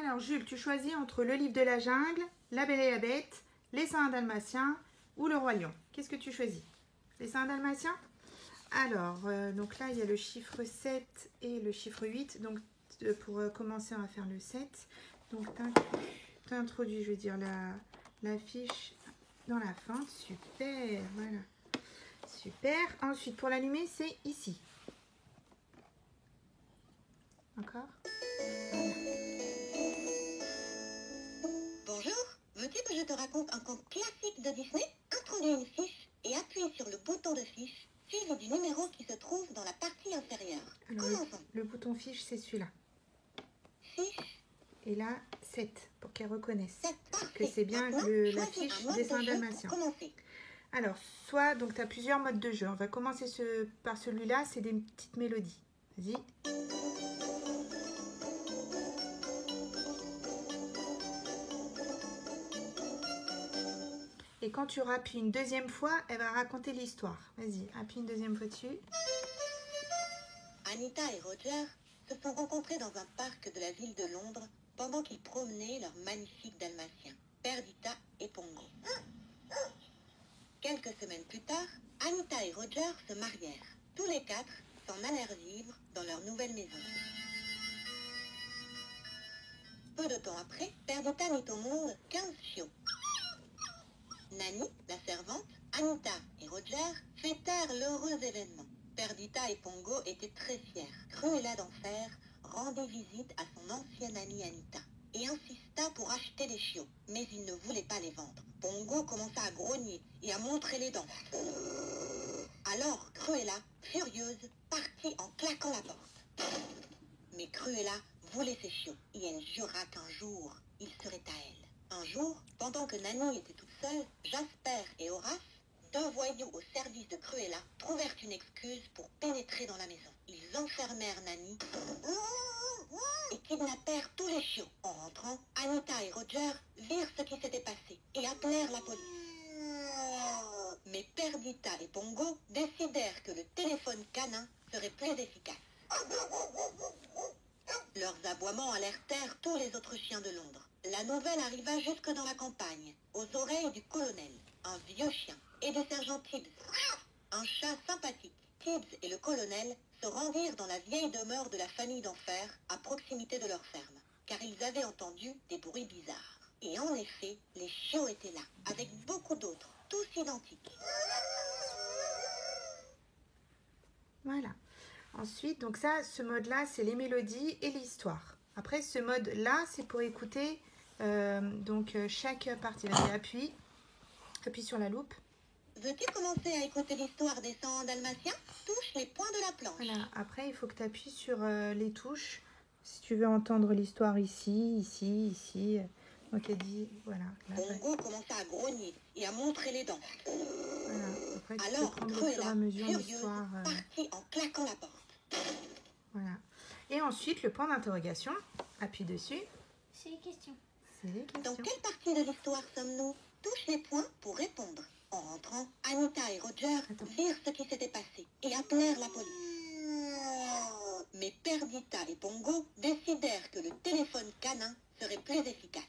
Alors Jules, tu choisis entre le livre de la jungle, La Belle et la Bête, Les 101 Dalmatiens ou Le Roi Lion. Qu'est-ce que tu choisis? Les 101 Dalmatiens? Alors, donc là, il y a le chiffre 7 et le chiffre 8. Donc, pour commencer, on va faire le 7. Donc, tu introduis, je veux dire, la fiche dans la fente. Super, voilà. Super. Ensuite, pour l'allumer, c'est ici. Encore? Voilà. Bonjour, veux-tu que je te raconte un conte classique de Disney? Introduis une fiche et appuie sur le bouton de fiche, suivi du numéro qui se trouve dans la partie inférieure. Alors, Commençons. le bouton fiche, c'est celui-là. Fiche. Et là, 7, pour qu'elle reconnaisse que Que c'est bien la fiche des 101 Dalmatiens. Alors, soit, donc tu as plusieurs modes de jeu. On va commencer par celui-là, c'est des petites mélodies. Vas-y. Et quand tu appuies une deuxième fois, elle va raconter l'histoire. Vas-y, appuie une deuxième fois dessus. Anita et Roger se sont rencontrés dans un parc de la ville de Londres pendant qu'ils promenaient leurs magnifiques dalmatiens, Perdita et Pongo. Quelques semaines plus tard, Anita et Roger se marièrent. Tous les quatre s'en allèrent vivre dans leur nouvelle maison. Peu de temps après, Perdita mit au monde 15 chiots. Nani, la servante, Anita et Roger fêtèrent l'heureux événement. Perdita et Pongo étaient très fiers. Cruella d'Enfer rendit visite à son ancienne amie Anita et insista pour acheter les chiots, mais il ne voulait pas les vendre. Pongo commença à grogner et à montrer les dents. Alors Cruella, furieuse, partit en claquant la porte. Mais Cruella voulait ses chiots et elle jura qu'un jour, ils seraient à elle. Un jour, pendant que Nani était toute seule, Jasper et Horace, deux voyous au service de Cruella, trouvèrent une excuse pour pénétrer dans la maison. Ils enfermèrent Nani et kidnappèrent tous les chiots. En rentrant, Anita et Roger virent ce qui s'était passé et appelèrent la police. Mais Perdita et Pongo décidèrent que le téléphone canin serait plus efficace. Leurs aboiements alertèrent tous les autres chiens de Londres. La nouvelle arriva jusque dans la campagne, aux oreilles du colonel, un vieux chien, et du sergent Tibbs, un chat sympathique. Tibbs et le colonel se rendirent dans la vieille demeure de la famille d'Enfer, à proximité de leur ferme, car ils avaient entendu des bruits bizarres. Et en effet, les chiots étaient là, avec beaucoup d'autres, tous identiques. Voilà. Ensuite, donc ça, ce mode-là, c'est les mélodies et l'histoire. Après, ce mode-là, c'est pour écouter chaque partie. Vas-y, appuie sur la loupe. Veux-tu commencer à écouter l'histoire des 101 Dalmatiens? Touche les points de la planche. Voilà. Après, il faut que tu appuies sur les touches. Si tu veux entendre l'histoire ici. Donc, elle dit, voilà. Pongo commença à grogner et à montrer les dents. Voilà. Après, tu Alors, peux prendre au fur et à mesure l'histoire. partit en claquant la porte. Voilà. Et ensuite, le point d'interrogation. Appuie dessus. C'est les questions. C'est les questions. Dans quelle partie de l'histoire sommes-nous? Touche les points pour répondre. En rentrant, Anita et Roger virent ce qui s'était passé et appelèrent la police. Mais Perdita et Pongo décidèrent que le téléphone canin serait plus efficace.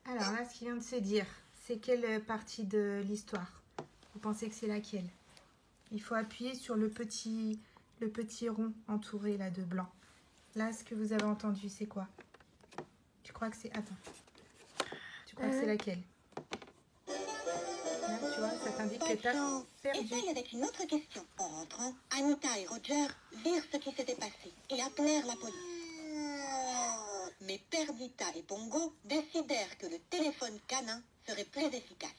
Alors là, ce qu'il vient de se dire, c'est quelle partie de l'histoire? Vous pensez que c'est laquelle? Il faut appuyer sur le petit rond entouré là de blanc. Là, ce que vous avez entendu, c'est quoi? Tu crois que c'est... Attends. Tu crois que c'est laquelle? Là, tu vois, ça t'indique que tu as perdu. Essaye avec une autre question. En rentrant, Anita et Roger virent ce qui s'était passé et appelèrent la police. Mais Perdita et Pongo décidèrent que le téléphone canin serait plus efficace.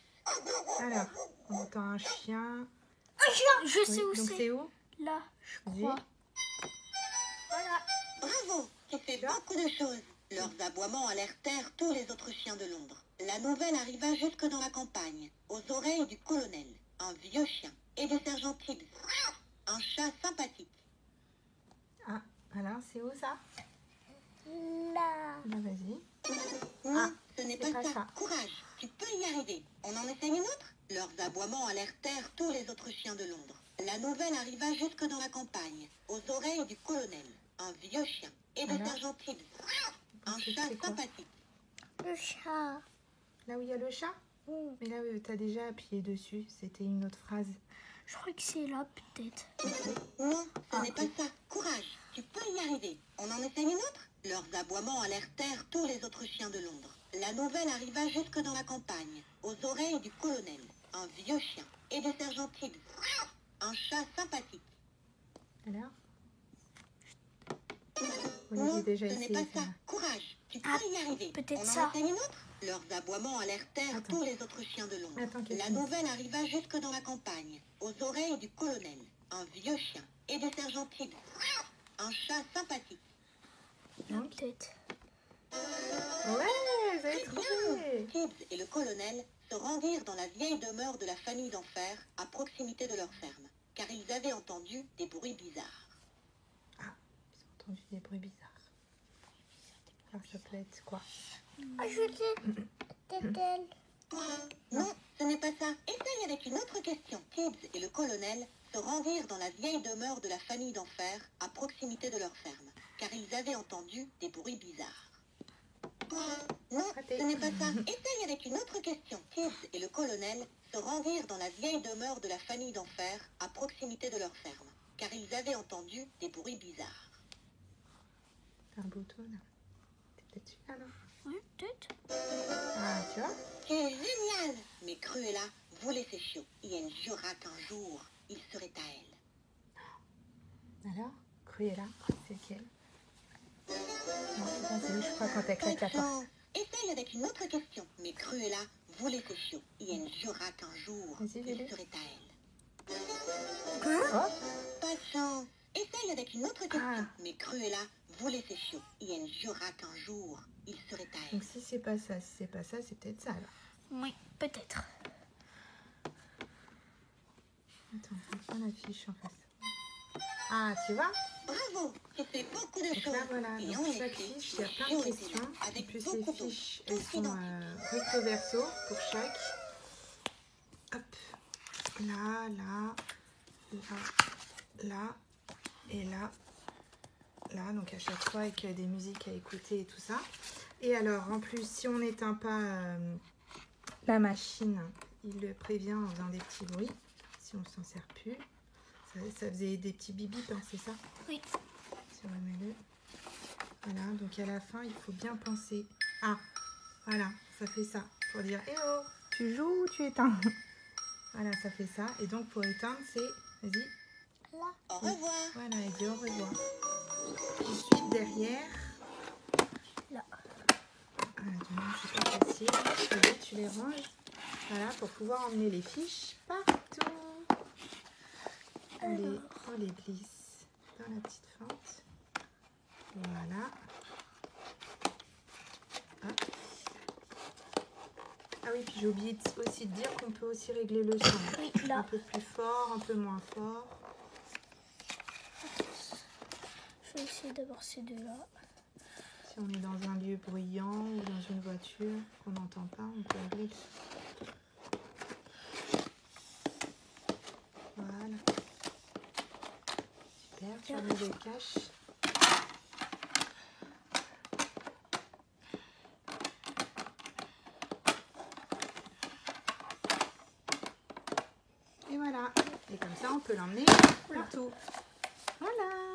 Alors, on entend un chien. Je sais où Donc c'est. c'est où? Là, je Vas-y. crois. Voilà. Bravo, tu fais beaucoup de choses. Leurs aboiements alertèrent tous les autres chiens de Londres. La nouvelle arriva jusque dans la campagne, aux oreilles du colonel, un vieux chien, et du sergent Tibbs, un chat sympathique. Ah, alors, c'est où ça? Là. Bah, vas-y. Non, ce n'est c'est pas pas ça. ça. Courage, tu peux y arriver. On en essaye une autre? Leurs aboiements alertèrent tous les autres chiens de Londres. La nouvelle arriva jusque dans la campagne, aux oreilles du colonel, un vieux chien, et du Alors sergent Tibbs, Un penser que chat c'est quoi? sympathique. Le chat. Là où il y a le chat? Mais là, tu as déjà appuyé dessus. C'était une autre phrase. Je crois que c'est là, peut-être. Non, ce n'est pas ça. Courage, tu peux y arriver. On en essaye une autre? Leurs aboiements alertèrent tous les autres chiens de Londres. La nouvelle arriva jusque dans la campagne, aux oreilles du colonel, un vieux chien, et du sergent Tibbs, un chat sympathique. Alors? Oui, Non, j'ai déjà ce n'est pas essayé ça. ça. Courage, tu peux Ah, y arriver. peut-être On ça. en essaye une autre? Leurs aboiements alertèrent Attends. tous les autres chiens de Londres. Attends, La Catherine. nouvelle arriva jusque dans la campagne, aux oreilles du colonel, un vieux chien, et du sergent Tibbs, un chat sympathique. Là, Donc? peut-être. Ouais, vous avez trouvé. Tibbs et le colonel se rendirent dans la vieille demeure de la famille d'Enfer, à proximité de leur ferme, car ils avaient entendu des bruits bizarres. Ils ont entendu des bruits bizarres. Alors, ça peut être quoi? Ah, je sais. C'est elle. Non, ce n'est pas ça. Essaye avec une autre question. Tibbs et le colonel se rendirent dans la vieille demeure de la famille d'Enfer, à proximité de leur ferme, car ils avaient entendu des bruits bizarres. Non, Raté. ce n'est pas ça. Essaye avec une autre question. Tibbs et le colonel se rendirent dans la vieille demeure de la famille d'Enfer, à proximité de leur ferme, car ils avaient entendu des bruits bizarres. C'est un bouton, là. C'est peut-être celui-là, non? Oui, peut-être. Ah, tu vois? C'est génial! Mais Cruella voulait ses chiots, et elle jura qu'un jour, il serait à elle. Alors, Cruella, c'est lequel? Non, c'est pas celui, je crois, quand elle claque la porte. Patient. Essaye avec une autre question. Mais Cruella voulait ses chiots, et elle jura qu'un jour, Vas-y, il fais-le. serait à elle. Oh, Patient. Essaye avec une autre question. Ah. Mais Cruella voulait ses chiots, et elle jura qu'un jour, il serait à elle. donc si c'est pas ça, c'est peut-être ça, alors. Oui, peut-être. Attends, je prends la fiche en face. Ah, tu vois? Bravo! Tu fais beaucoup de Donc choses. là, voilà, Et dans en chaque effet, fiche, il y a les plein chiots de étaient questions. là, En avec plus, ces beaucoup d'autres, fiches, tous elles sont identiques. recto verso pour chaque. Hop, là, là, là, et là, là. Donc à chaque fois avec des musiques à écouter et tout ça. Et alors, en plus, si on n'éteint pas la machine, il le prévient en faisant des petits bruits. Si on s'en sert plus. Ça faisait des petits bip-bip, hein, c'est ça? Oui. Si on remet-le. Voilà, donc à la fin, il faut bien penser. Ah, voilà, ça fait ça. Pour dire, eh oh, tu joues ou tu éteins? Voilà, ça fait ça. Et donc pour éteindre, c'est, vas-y, Là. Au revoir. voilà, et dis au revoir. Ensuite, derrière, Là. voilà, tu vois, c'est pas facile. Vas-y, tu les ranges. Voilà, pour pouvoir emmener les fiches partout. On les glisse dans la petite fente. Voilà. Hop. Ah oui, puis j'ai oublié aussi de dire qu'on peut aussi régler le son. Oui, Un là. peu plus fort, un peu moins fort. Je vais essayer d'avoir ces deux-là. Si on est dans un lieu bruyant ou dans une voiture qu'on n'entend pas, on peut régler. Voilà. Super, tu remets les caches. Et voilà. Et comme ça, on peut l'emmener partout. Voilà.